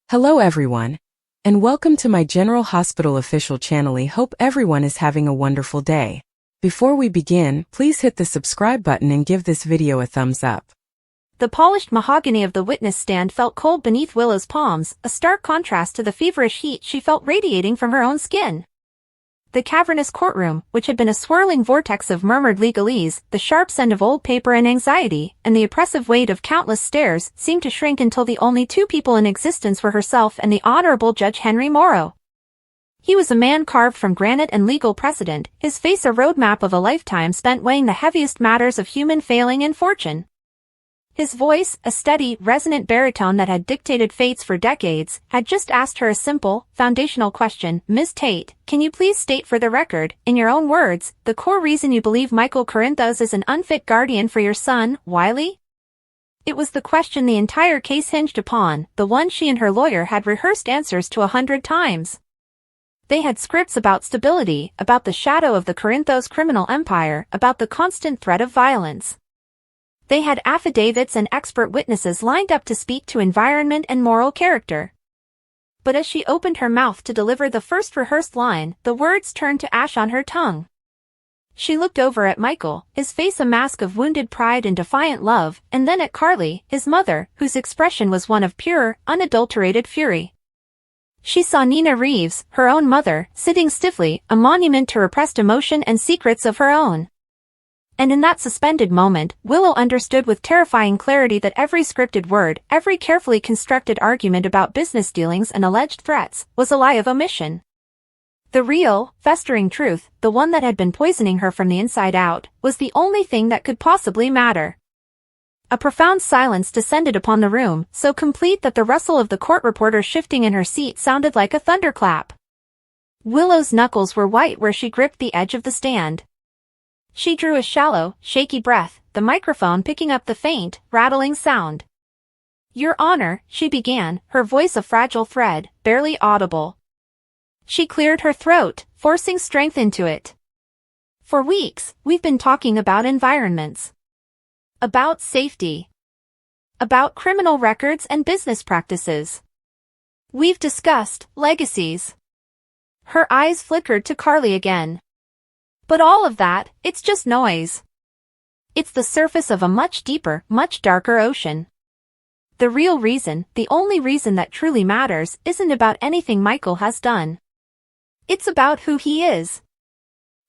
Hello everyone, and welcome to my General Hospital official channel. I hope everyone is having a wonderful day. Before we begin, please hit the subscribe button and give this video a thumbs up. The polished mahogany of the witness stand felt cold beneath Willow's palms, a stark contrast to the feverish heat she felt radiating from her own skin. The cavernous courtroom, which had been a swirling vortex of murmured legalese, the sharp scent of old paper and anxiety, and the oppressive weight of countless stares, seemed to shrink until the only two people in existence were herself and the Honorable Judge Henry Morrow. He was a man carved from granite and legal precedent, his face a roadmap of a lifetime spent weighing the heaviest matters of human failing and fortune. His voice, a steady, resonant baritone that had dictated fates for decades, had just asked her a simple, foundational question. Ms. Tate, can you please state for the record, in your own words, the core reason you believe Michael Corinthos is an unfit guardian for your son, Wiley? It was the question the entire case hinged upon, the one she and her lawyer had rehearsed answers to 100 times. They had scripts about stability, about the shadow of the Corinthos criminal empire, about the constant threat of violence. They had affidavits and expert witnesses lined up to speak to environment and moral character. But as she opened her mouth to deliver the first rehearsed line, the words turned to ash on her tongue. She looked over at Michael, his face a mask of wounded pride and defiant love, and then at Carly, his mother, whose expression was one of pure, unadulterated fury. She saw Nina Reeves, her own mother, sitting stiffly, a monument to repressed emotion and secrets of her own. And in that suspended moment, Willow understood with terrifying clarity that every scripted word, every carefully constructed argument about business dealings and alleged threats, was a lie of omission. The real, festering truth, the one that had been poisoning her from the inside out, was the only thing that could possibly matter. A profound silence descended upon the room, so complete that the rustle of the court reporter shifting in her seat sounded like a thunderclap. Willow's knuckles were white where she gripped the edge of the stand. She drew a shallow, shaky breath, the microphone picking up the faint, rattling sound. Your Honor, she began, her voice a fragile thread, barely audible. She cleared her throat, forcing strength into it. For weeks, we've been talking about environments. About safety. About criminal records and business practices. We've discussed legacies. Her eyes flickered to Carly again. But all of that, it's just noise. It's the surface of a much deeper, much darker ocean. The real reason, the only reason that truly matters, isn't about anything Michael has done. It's about who he is.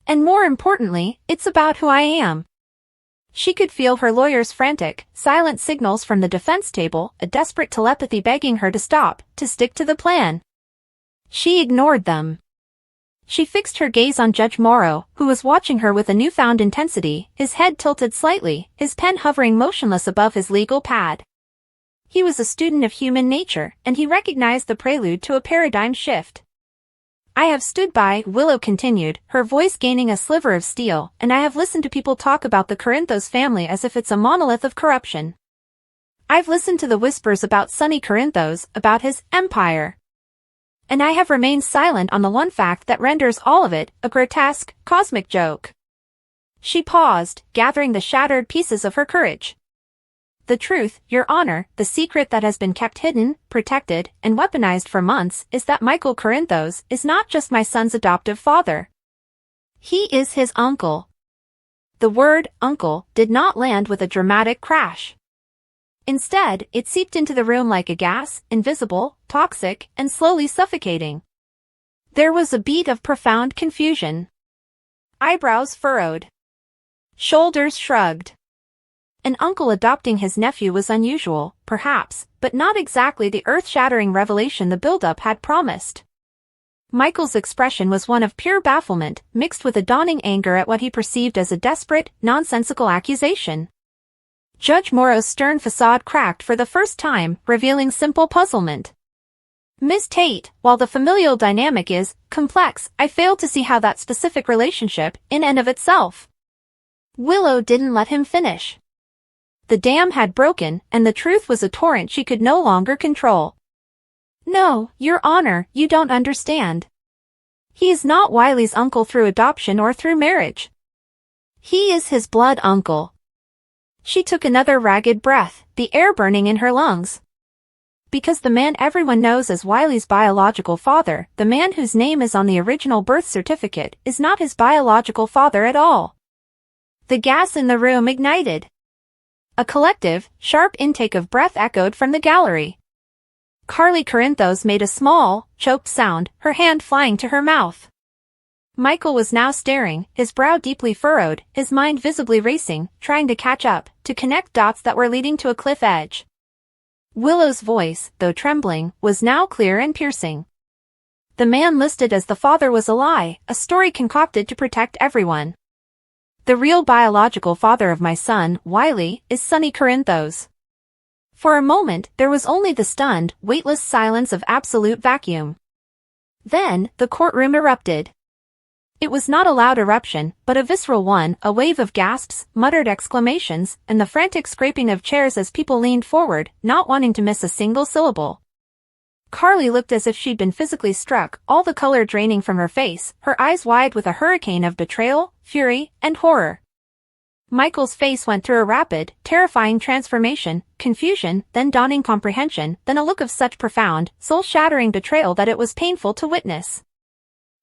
And more importantly, it's about who I am. She could feel her lawyer's frantic, silent signals from the defense table, a desperate telepathy begging her to stop, to stick to the plan. She ignored them. She fixed her gaze on Judge Morrow, who was watching her with a newfound intensity, his head tilted slightly, his pen hovering motionless above his legal pad. He was a student of human nature, and he recognized the prelude to a paradigm shift. I have stood by, Willow continued, her voice gaining a sliver of steel, and I have listened to people talk about the Corinthos family as if it's a monolith of corruption. I've listened to the whispers about Sonny Corinthos, about his empire. And I have remained silent on the one fact that renders all of it a grotesque, cosmic joke. She paused, gathering the shattered pieces of her courage. The truth, Your Honor, the secret that has been kept hidden, protected, and weaponized for months, is that Michael Corinthos is not just my son's adoptive father. He is his uncle. The word, uncle, did not land with a dramatic crash. Instead, it seeped into the room like a gas, invisible, toxic, and slowly suffocating. There was a beat of profound confusion. Eyebrows furrowed. Shoulders shrugged. An uncle adopting his nephew was unusual, perhaps, but not exactly the earth-shattering revelation the build-up had promised. Michael's expression was one of pure bafflement, mixed with a dawning anger at what he perceived as a desperate, nonsensical accusation. Judge Morrow's stern facade cracked for the first time, revealing simple puzzlement. Ms. Tate, while the familial dynamic is complex, I fail to see how that specific relationship, in and of itself. Willow didn't let him finish. The dam had broken, and the truth was a torrent she could no longer control. No, Your Honor, you don't understand. He is not Wiley's uncle through adoption or through marriage. He is his blood uncle. She took another ragged breath, the air burning in her lungs. Because the man everyone knows as Wiley's biological father, the man whose name is on the original birth certificate, is not his biological father at all. The gas in the room ignited. A collective, sharp intake of breath echoed from the gallery. Carly Corinthos made a small, choked sound, her hand flying to her mouth. Michael was now staring, his brow deeply furrowed, his mind visibly racing, trying to catch up, to connect dots that were leading to a cliff edge. Willow's voice, though trembling, was now clear and piercing. The man listed as the father was a lie, a story concocted to protect everyone. The real biological father of my son, Wiley, is Sonny Corinthos. For a moment, there was only the stunned, weightless silence of absolute vacuum. Then, the courtroom erupted. It was not a loud eruption, but a visceral one, a wave of gasps, muttered exclamations, and the frantic scraping of chairs as people leaned forward, not wanting to miss a single syllable. Carly looked as if she'd been physically struck, all the color draining from her face, her eyes wide with a hurricane of betrayal, fury, and horror. Michael's face went through a rapid, terrifying transformation, confusion, then dawning comprehension, then a look of such profound, soul-shattering betrayal that it was painful to witness.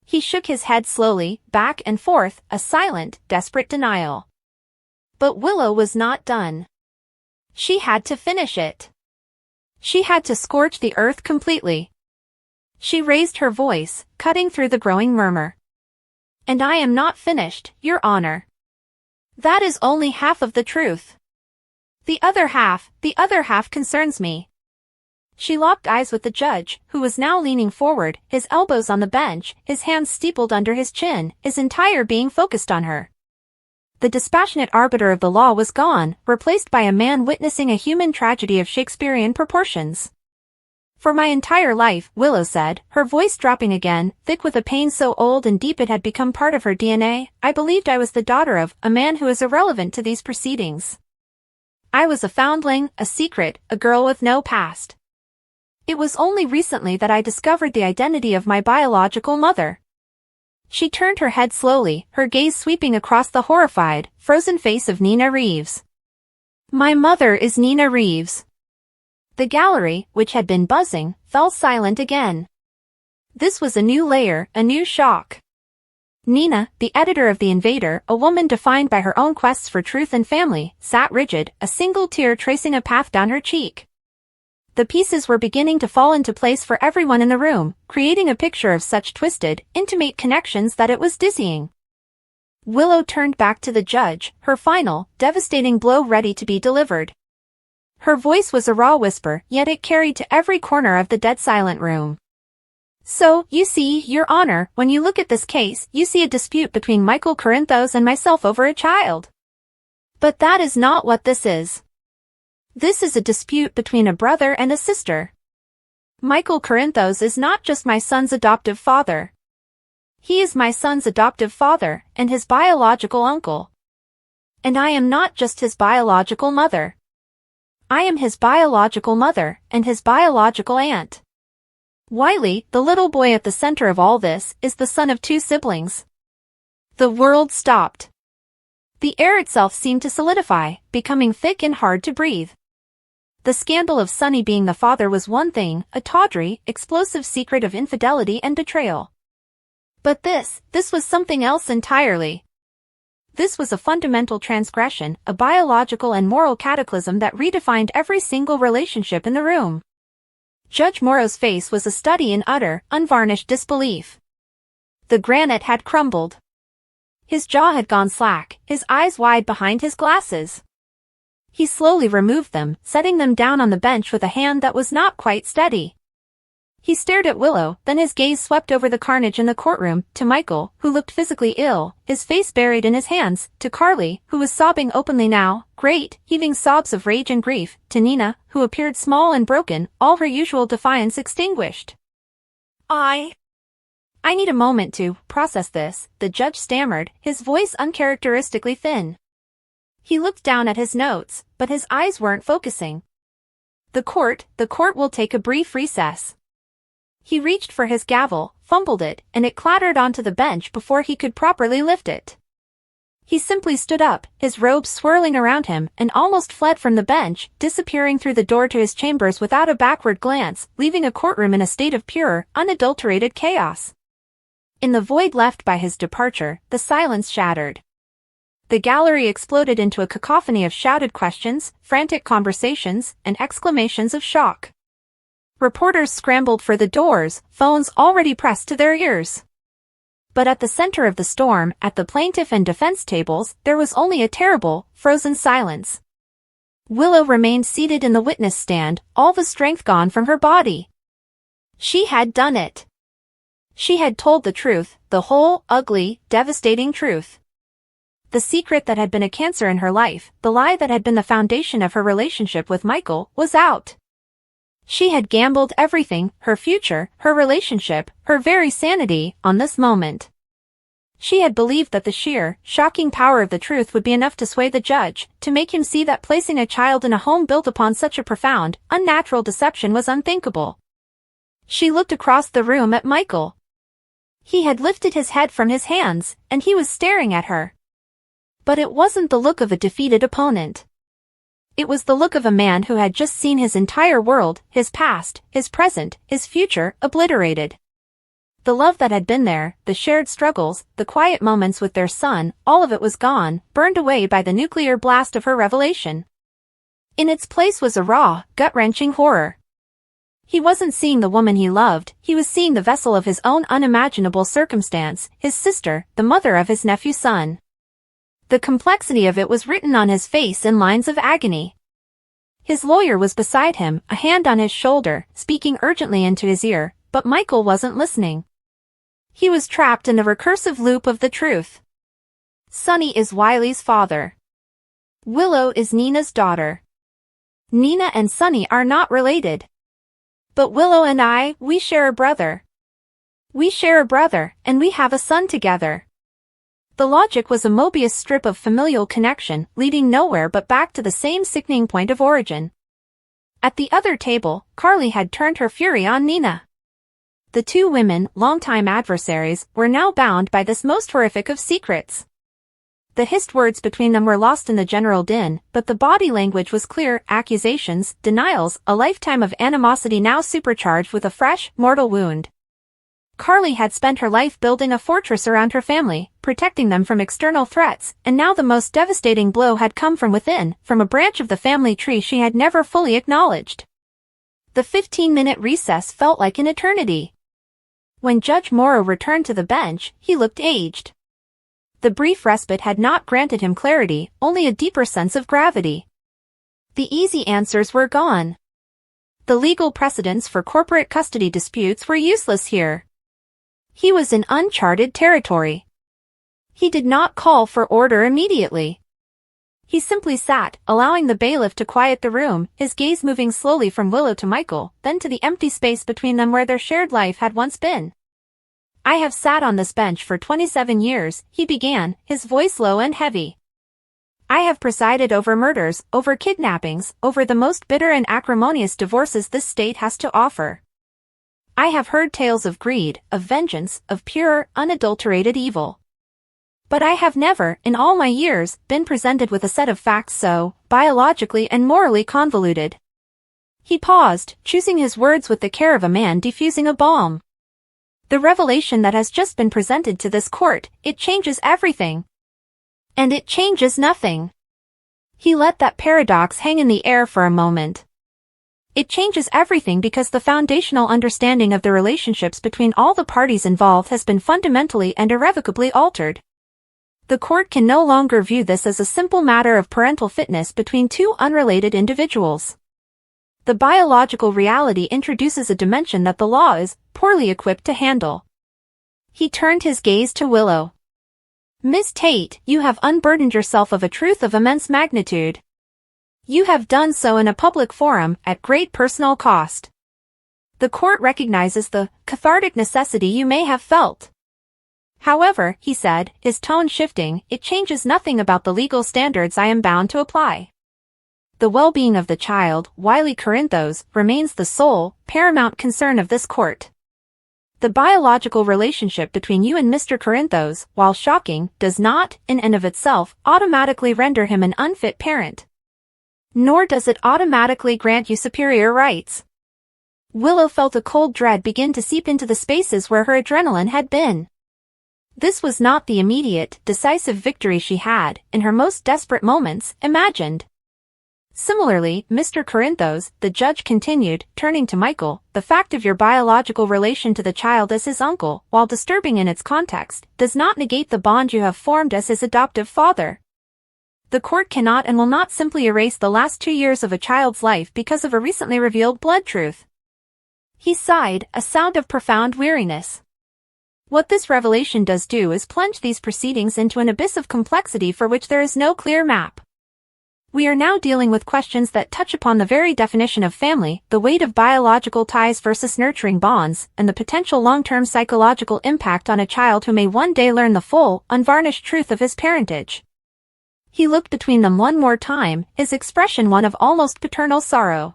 He shook his head slowly, back and forth, a silent, desperate denial. But Willow was not done. She had to finish it. She had to scorch the earth completely. She raised her voice, cutting through the growing murmur. "And I am not finished, Your Honor. That is only half of the truth. The other half concerns me." She locked eyes with the judge, who was now leaning forward, his elbows on the bench, his hands steepled under his chin, his entire being focused on her. The dispassionate arbiter of the law was gone, replaced by a man witnessing a human tragedy of Shakespearean proportions. "For my entire life," Willow said, her voice dropping again, thick with a pain so old and deep it had become part of her DNA, "I believed I was the daughter of a man who is irrelevant to these proceedings. I was a foundling, a secret, a girl with no past. It was only recently that I discovered the identity of my biological mother." She turned her head slowly, her gaze sweeping across the horrified, frozen face of Nina Reeves. "My mother is Nina Reeves." The gallery, which had been buzzing, fell silent again. This was a new layer, a new shock. Nina, the editor of The Invader, a woman defined by her own quests for truth and family, sat rigid, a single tear tracing a path down her cheek. The pieces were beginning to fall into place for everyone in the room, creating a picture of such twisted, intimate connections that it was dizzying. Willow turned back to the judge, her final, devastating blow ready to be delivered. Her voice was a raw whisper, yet it carried to every corner of the dead-silent room. "So, you see, Your Honor, when you look at this case, you see a dispute between Michael Corinthos and myself over a child. But that is not what this is. This is a dispute between a brother and a sister. Michael Corinthos is not just my son's adoptive father. He is my son's adoptive father, and his biological uncle. And I am not just his biological mother. I am his biological mother, and his biological aunt. Wiley, the little boy at the center of all this, is the son of two siblings." The world stopped. The air itself seemed to solidify, becoming thick and hard to breathe. The scandal of Sonny being the father was one thing, a tawdry, explosive secret of infidelity and betrayal. But this was something else entirely. This was a fundamental transgression, a biological and moral cataclysm that redefined every single relationship in the room. Judge Morrow's face was a study in utter, unvarnished disbelief. The granite had crumbled. His jaw had gone slack, his eyes wide behind his glasses. He slowly removed them, setting them down on the bench with a hand that was not quite steady. He stared at Willow, then his gaze swept over the carnage in the courtroom, to Michael, who looked physically ill, his face buried in his hands, to Carly, who was sobbing openly now, great, heaving sobs of rage and grief, to Nina, who appeared small and broken, all her usual defiance extinguished. I need a moment to process this," the judge stammered, his voice uncharacteristically thin. He looked down at his notes, but his eyes weren't focusing. The court will take a brief recess." He reached for his gavel, fumbled it, and it clattered onto the bench before he could properly lift it. He simply stood up, his robes swirling around him, and almost fled from the bench, disappearing through the door to his chambers without a backward glance, leaving a courtroom in a state of pure, unadulterated chaos. In the void left by his departure, the silence shattered. The gallery exploded into a cacophony of shouted questions, frantic conversations, and exclamations of shock. Reporters scrambled for the doors, phones already pressed to their ears. But at the center of the storm, at the plaintiff and defense tables, there was only a terrible, frozen silence. Willow remained seated in the witness stand, all the strength gone from her body. She had done it. She had told the truth, the whole, ugly, devastating truth. The secret that had been a cancer in her life, the lie that had been the foundation of her relationship with Michael, was out. She had gambled everything, her future, her relationship, her very sanity, on this moment. She had believed that the sheer, shocking power of the truth would be enough to sway the judge, to make him see that placing a child in a home built upon such a profound, unnatural deception was unthinkable. She looked across the room at Michael. He had lifted his head from his hands, and he was staring at her. But it wasn't the look of a defeated opponent. It was the look of a man who had just seen his entire world, his past, his present, his future, obliterated. The love that had been there, the shared struggles, the quiet moments with their son, all of it was gone, burned away by the nuclear blast of her revelation. In its place was a raw, gut-wrenching horror. He wasn't seeing the woman he loved, he was seeing the vessel of his own unimaginable circumstance, his sister, the mother of his nephew's son. The complexity of it was written on his face in lines of agony. His lawyer was beside him, a hand on his shoulder, speaking urgently into his ear, but Michael wasn't listening. He was trapped in the recursive loop of the truth. Sonny is Wiley's father. Willow is Nina's daughter. Nina and Sonny are not related. But Willow and I, we share a brother. We share a brother, and we have a son together. The logic was a Mobius strip of familial connection, leading nowhere but back to the same sickening point of origin. At the other table, Carly had turned her fury on Nina. The two women, longtime adversaries, were now bound by this most horrific of secrets. The hissed words between them were lost in the general din, but the body language was clear: accusations, denials, a lifetime of animosity now supercharged with a fresh, mortal wound. Carly had spent her life building a fortress around her family, protecting them from external threats, and now the most devastating blow had come from within, from a branch of the family tree she had never fully acknowledged. The 15-minute recess felt like an eternity. When Judge Morrow returned to the bench, he looked aged. The brief respite had not granted him clarity, only a deeper sense of gravity. The easy answers were gone. The legal precedents for corporate custody disputes were useless here. He was in uncharted territory. He did not call for order immediately. He simply sat, allowing the bailiff to quiet the room, his gaze moving slowly from Willow to Michael, then to the empty space between them where their shared life had once been. I have sat on this bench for 27 years, he began, his voice low and heavy. I have presided over murders, over kidnappings, over the most bitter and acrimonious divorces this state has to offer. I have heard tales of greed, of vengeance, of pure, unadulterated evil. But I have never, in all my years, been presented with a set of facts so, biologically and morally convoluted. He paused, choosing his words with the care of a man defusing a bomb. The revelation that has just been presented to this court, it changes everything. And it changes nothing. He let that paradox hang in the air for a moment. It changes everything because the foundational understanding of the relationships between all the parties involved has been fundamentally and irrevocably altered. The court can no longer view this as a simple matter of parental fitness between two unrelated individuals. The biological reality introduces a dimension that the law is poorly equipped to handle. He turned his gaze to Willow. Miss Tate, you have unburdened yourself of a truth of immense magnitude. You have done so in a public forum, at great personal cost. The court recognizes the cathartic necessity you may have felt. However, he said, his tone shifting, it changes nothing about the legal standards I am bound to apply. The well-being of the child, Wiley Corinthos, remains the sole, paramount concern of this court. The biological relationship between you and Mr. Corinthos, while shocking, does not, in and of itself, automatically render him an unfit parent. Nor does it automatically grant you superior rights. Willow felt a cold dread begin to seep into the spaces where her adrenaline had been. This was not the immediate, decisive victory she had, in her most desperate moments, imagined. Similarly, Mr. Corinthos, the judge continued, turning to Michael, the fact of your biological relation to the child as his uncle, while disturbing in its context, does not negate the bond you have formed as his adoptive father. The court cannot and will not simply erase the last 2 years of a child's life because of a recently revealed blood truth. He sighed, a sound of profound weariness. What this revelation does do is plunge these proceedings into an abyss of complexity for which there is no clear map. We are now dealing with questions that touch upon the very definition of family, the weight of biological ties versus nurturing bonds, and the potential long-term psychological impact on a child who may one day learn the full, unvarnished truth of his parentage. He looked between them one more time, his expression one of almost paternal sorrow.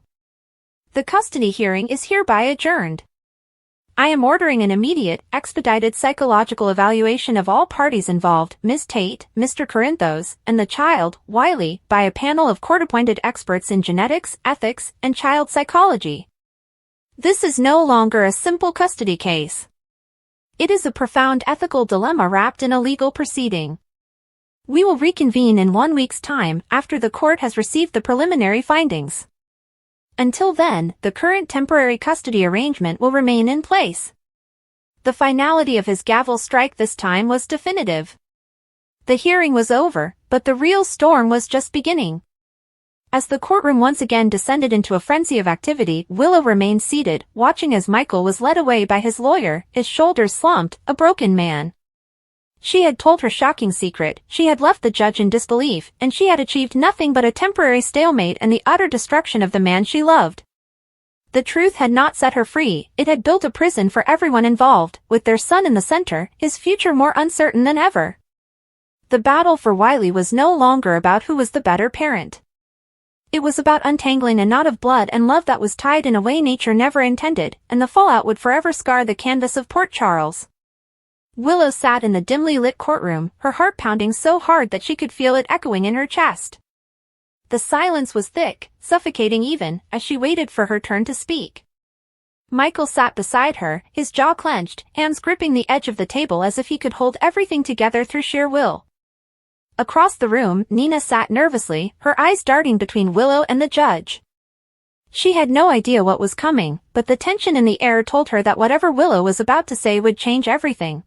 The custody hearing is hereby adjourned. I am ordering an immediate, expedited psychological evaluation of all parties involved, Ms. Tate, Mr. Corinthos, and the child, Wiley, by a panel of court-appointed experts in genetics, ethics, and child psychology. This is no longer a simple custody case. It is a profound ethical dilemma wrapped in a legal proceeding. We will reconvene in 1 week's time after the court has received the preliminary findings. Until then, the current temporary custody arrangement will remain in place. The finality of his gavel strike this time was definitive. The hearing was over, but the real storm was just beginning. As the courtroom once again descended into a frenzy of activity, Willow remained seated, watching as Michael was led away by his lawyer, his shoulders slumped, a broken man. She had told her shocking secret, she had left the judge in disbelief, and she had achieved nothing but a temporary stalemate and the utter destruction of the man she loved. The truth had not set her free, it had built a prison for everyone involved, with their son in the center, his future more uncertain than ever. The battle for Wiley was no longer about who was the better parent. It was about untangling a knot of blood and love that was tied in a way nature never intended, and the fallout would forever scar the canvas of Port Charles. Willow sat in the dimly lit courtroom, her heart pounding so hard that she could feel it echoing in her chest. The silence was thick, suffocating even, as she waited for her turn to speak. Michael sat beside her, his jaw clenched, hands gripping the edge of the table as if he could hold everything together through sheer will. Across the room, Nina sat nervously, her eyes darting between Willow and the judge. She had no idea what was coming, but the tension in the air told her that whatever Willow was about to say would change everything.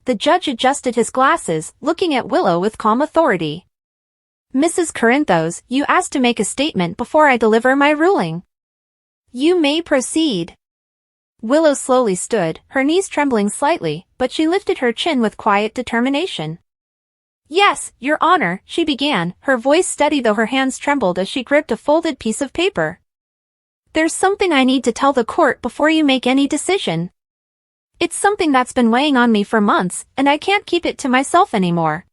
The judge adjusted his glasses, looking at Willow with calm authority. Mrs. Corinthos, you asked to make a statement before I deliver my ruling. You may proceed. Willow slowly stood, her knees trembling slightly, but she lifted her chin with quiet determination. Yes, Your Honor, she began, her voice steady though her hands trembled as she gripped a folded piece of paper. There's something I need to tell the court before you make any decision. It's something that's been weighing on me for months, and I can't keep it to myself anymore.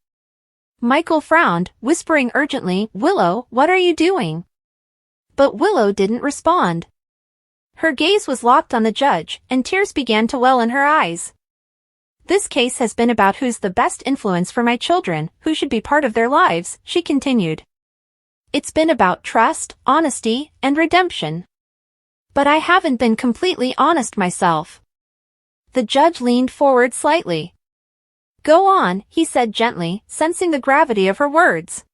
Michael frowned, whispering urgently, Willow, what are you doing? But Willow didn't respond. Her gaze was locked on the judge, and tears began to well in her eyes. This case has been about who's the best influence for my children, who should be part of their lives, she continued. It's been about trust, honesty, and redemption. But I haven't been completely honest myself. The judge leaned forward slightly. Go on, he said gently, sensing the gravity of her words.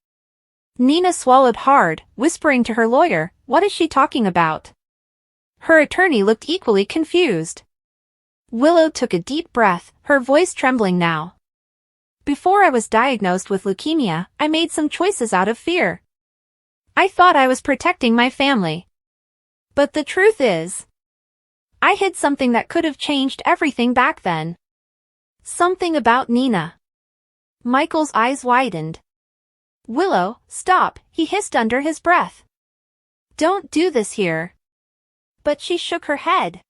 Nina swallowed hard, whispering to her lawyer, what is she talking about? Her attorney looked equally confused. Willow took a deep breath, her voice trembling now. Before I was diagnosed with leukemia, I made some choices out of fear. I thought I was protecting my family. But the truth is, I hid something that could have changed everything back then. Something about Nina. Michael's eyes widened. Willow, stop, he hissed under his breath. Don't do this here. But she shook her head.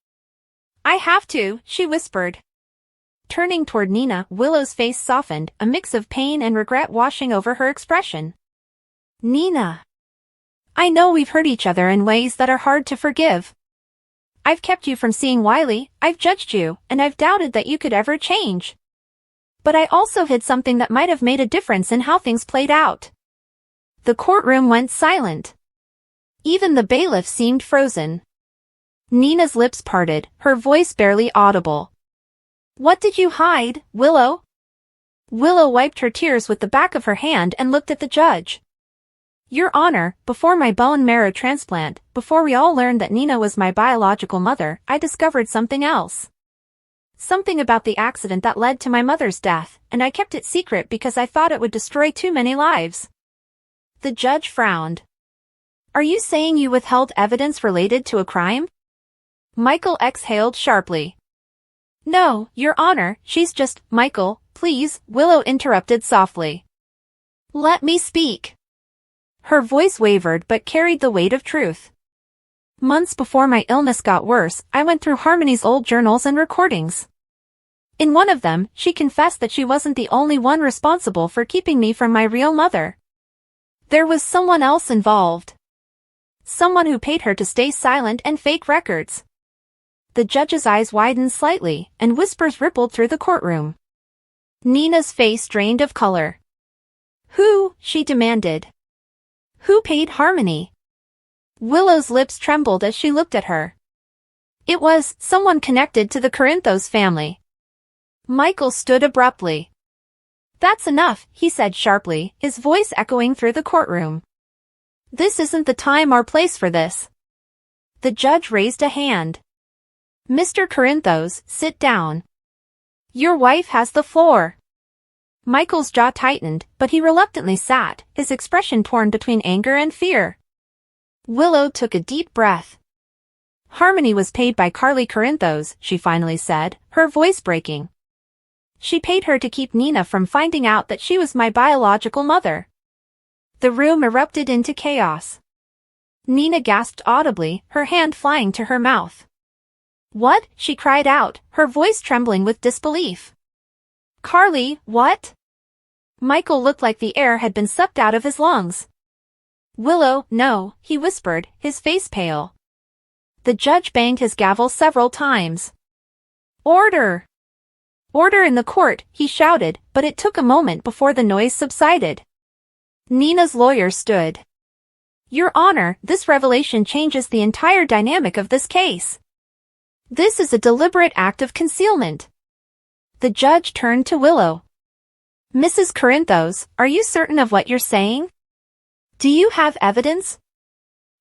I have to, she whispered. Turning toward Nina, Willow's face softened, a mix of pain and regret washing over her expression. Nina. I know we've hurt each other in ways that are hard to forgive. I've kept you from seeing Wiley, I've judged you, and I've doubted that you could ever change. But I also hid something that might have made a difference in how things played out. The courtroom went silent. Even the bailiff seemed frozen. Nina's lips parted, her voice barely audible. What did you hide, Willow? Willow wiped her tears with the back of her hand and looked at the judge. Your Honor, before my bone marrow transplant, before we all learned that Nina was my biological mother, I discovered something else. Something about the accident that led to my mother's death, and I kept it secret because I thought it would destroy too many lives. The judge frowned. Are you saying you withheld evidence related to a crime? Michael exhaled sharply. No, Your Honor, she's just, Michael, please, Willow interrupted softly. Let me speak. Her voice wavered but carried the weight of truth. Months before my illness got worse, I went through Harmony's old journals and recordings. In one of them, she confessed that she wasn't the only one responsible for keeping me from my real mother. There was someone else involved. Someone who paid her to stay silent and fake records. The judge's eyes widened slightly, and whispers rippled through the courtroom. Nina's face drained of color. Who? She demanded. Who paid Harmony? Willow's lips trembled as she looked at her. It was someone connected to the Corinthos family. Michael stood abruptly. That's enough, he said sharply, his voice echoing through the courtroom. This isn't the time or place for this. The judge raised a hand. Mr. Corinthos, sit down. Your wife has the floor. Michael's jaw tightened, but he reluctantly sat, his expression torn between anger and fear. Willow took a deep breath. Harmony was paid by Carly Corinthos, she finally said, her voice breaking. She paid her to keep Nina from finding out that she was my biological mother. The room erupted into chaos. Nina gasped audibly, her hand flying to her mouth. What? She cried out, her voice trembling with disbelief. Carly, what? Michael looked like the air had been sucked out of his lungs. Willow, no, he whispered, his face pale. The judge banged his gavel several times. Order! Order in the court, he shouted, but it took a moment before the noise subsided. Nina's lawyer stood. Your Honor, this revelation changes the entire dynamic of this case. This is a deliberate act of concealment. The judge turned to Willow. Mrs. Corinthos, are you certain of what you're saying? Do you have evidence?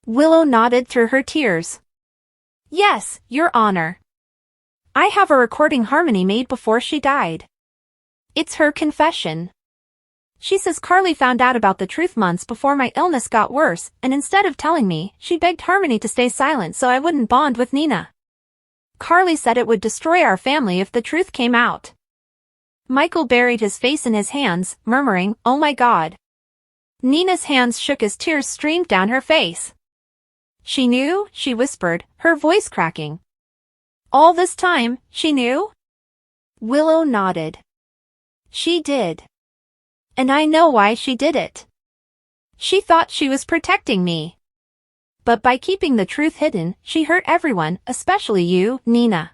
Willow nodded through her tears. Yes, Your Honor. I have a recording Harmony made before she died. It's her confession. She says Carly found out about the truth months before my illness got worse, and instead of telling me, she begged Harmony to stay silent so I wouldn't bond with Nina. Carly said it would destroy our family if the truth came out. Michael buried his face in his hands, murmuring, Oh my God. Nina's hands shook as tears streamed down her face. She knew, she whispered, her voice cracking. All this time, she knew? Willow nodded. She did. And I know why she did it. She thought she was protecting me. But by keeping the truth hidden, she hurt everyone, especially you, Nina.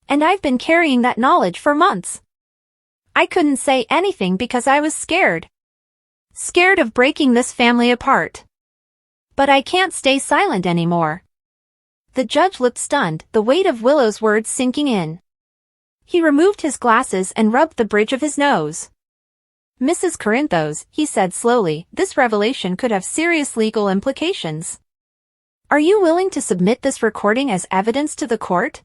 And I've been carrying that knowledge for months. I couldn't say anything because I was scared. Scared of breaking this family apart. But I can't stay silent anymore. The judge looked stunned, the weight of Willow's words sinking in. He removed his glasses and rubbed the bridge of his nose. Mrs. Corinthos, he said slowly, this revelation could have serious legal implications. Are you willing to submit this recording as evidence to the court?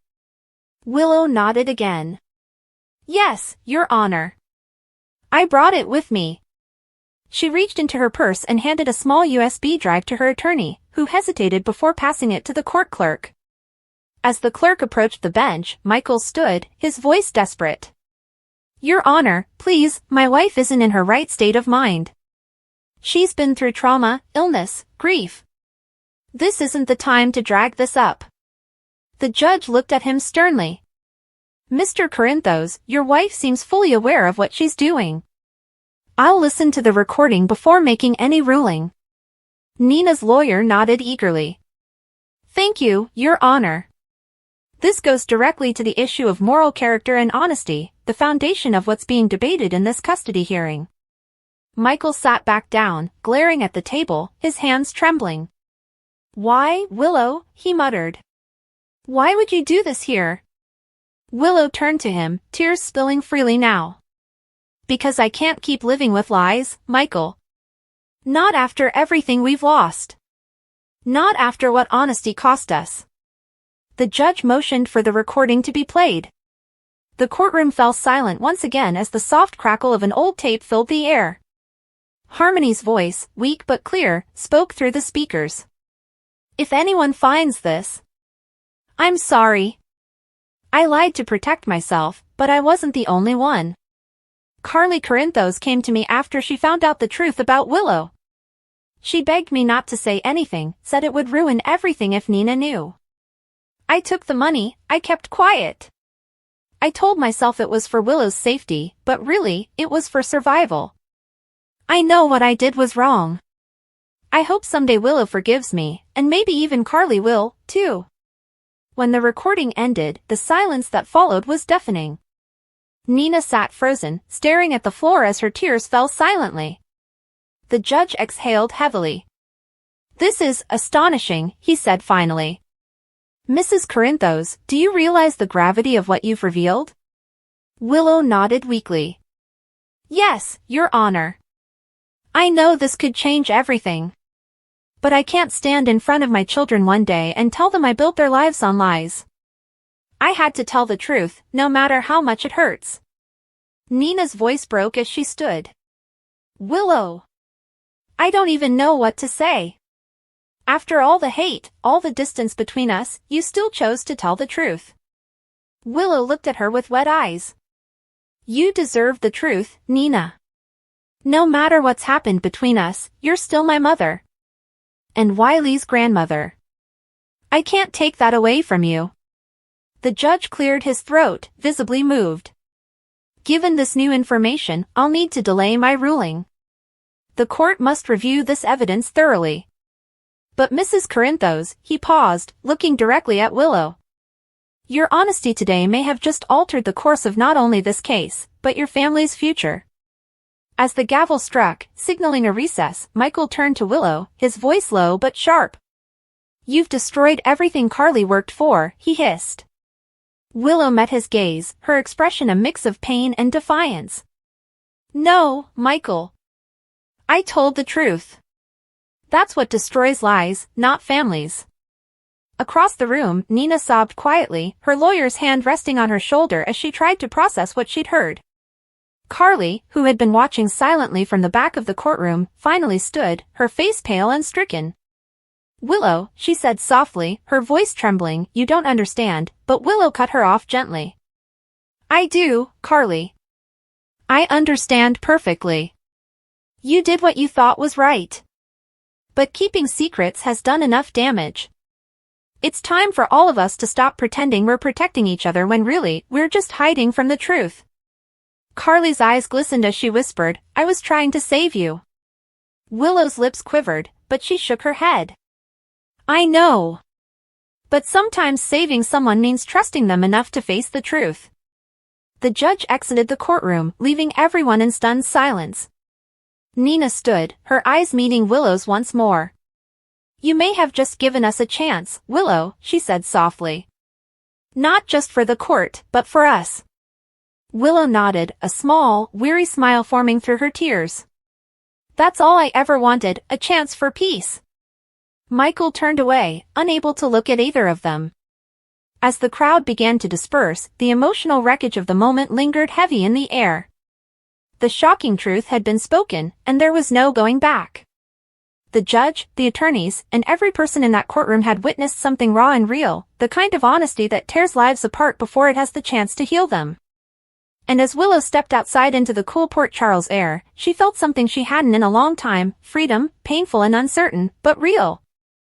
Willow nodded again. Yes, Your Honor. I brought it with me. She reached into her purse and handed a small USB drive to her attorney, who hesitated before passing it to the court clerk. As the clerk approached the bench, Michael stood, his voice desperate. Your Honor, please, my wife isn't in her right state of mind. She's been through trauma, illness, grief. This isn't the time to drag this up. The judge looked at him sternly. Mr. Corinthos, your wife seems fully aware of what she's doing. I'll listen to the recording before making any ruling. Nina's lawyer nodded eagerly. Thank you, Your Honor. This goes directly to the issue of moral character and honesty, the foundation of what's being debated in this custody hearing. Michael sat back down, glaring at the table, his hands trembling. "Why, Willow?" he muttered. "Why would you do this here?" Willow turned to him, tears spilling freely now. "Because I can't keep living with lies, Michael. Not after everything we've lost. Not after what honesty cost us." The judge motioned for the recording to be played. The courtroom fell silent once again as the soft crackle of an old tape filled the air. Harmony's voice, weak but clear, spoke through the speakers. "If anyone finds this, I'm sorry. I lied to protect myself, but I wasn't the only one. Carly Corinthos came to me after she found out the truth about Willow. She begged me not to say anything, said it would ruin everything if Nina knew. I took the money, I kept quiet. I told myself it was for Willow's safety, but really, it was for survival. I know what I did was wrong. I hope someday Willow forgives me, and maybe even Carly will, too." When the recording ended, the silence that followed was deafening. Nina sat frozen, staring at the floor as her tears fell silently. The judge exhaled heavily. "This is astonishing," he said finally. "Mrs. Corinthos, do you realize the gravity of what you've revealed?" Willow nodded weakly. "Yes, Your Honor. I know this could change everything. But I can't stand in front of my children one day and tell them I built their lives on lies. I had to tell the truth, no matter how much it hurts." Nina's voice broke as she stood. "Willow. I don't even know what to say. After all the hate, all the distance between us, you still chose to tell the truth." Willow looked at her with wet eyes. "You deserve the truth, Nina. No matter what's happened between us, you're still my mother. And Wiley's grandmother. I can't take that away from you." The judge cleared his throat, visibly moved. "Given this new information, I'll need to delay my ruling. The court must review this evidence thoroughly." "But Mrs. Corinthos," he paused, looking directly at Willow. "Your honesty today may have just altered the course of not only this case, but your family's future." As the gavel struck, signaling a recess, Michael turned to Willow, his voice low but sharp. "You've destroyed everything Carly worked for," he hissed. Willow met his gaze, her expression a mix of pain and defiance. "No, Michael. I told the truth. That's what destroys lies, not families." Across the room, Nina sobbed quietly, her lawyer's hand resting on her shoulder as she tried to process what she'd heard. Carly, who had been watching silently from the back of the courtroom, finally stood, her face pale and stricken. "Willow," she said softly, her voice trembling, "you don't understand," but Willow cut her off gently. "I do, Carly. I understand perfectly. You did what you thought was right. But keeping secrets has done enough damage. It's time for all of us to stop pretending we're protecting each other when really, we're just hiding from the truth." Carly's eyes glistened as she whispered, "I was trying to save you." Willow's lips quivered, but she shook her head. "I know. But sometimes saving someone means trusting them enough to face the truth." The judge exited the courtroom, leaving everyone in stunned silence. Nina stood, her eyes meeting Willow's once more. "You may have just given us a chance, Willow," she said softly. "Not just for the court, but for us." Willow nodded, a small, weary smile forming through her tears. "That's all I ever wanted, a chance for peace." Michael turned away, unable to look at either of them. As the crowd began to disperse, the emotional wreckage of the moment lingered heavy in the air. The shocking truth had been spoken, and there was no going back. The judge, the attorneys, and every person in that courtroom had witnessed something raw and real, the kind of honesty that tears lives apart before it has the chance to heal them. And as Willow stepped outside into the cool Port Charles air, she felt something she hadn't in a long time, freedom, painful and uncertain, but real.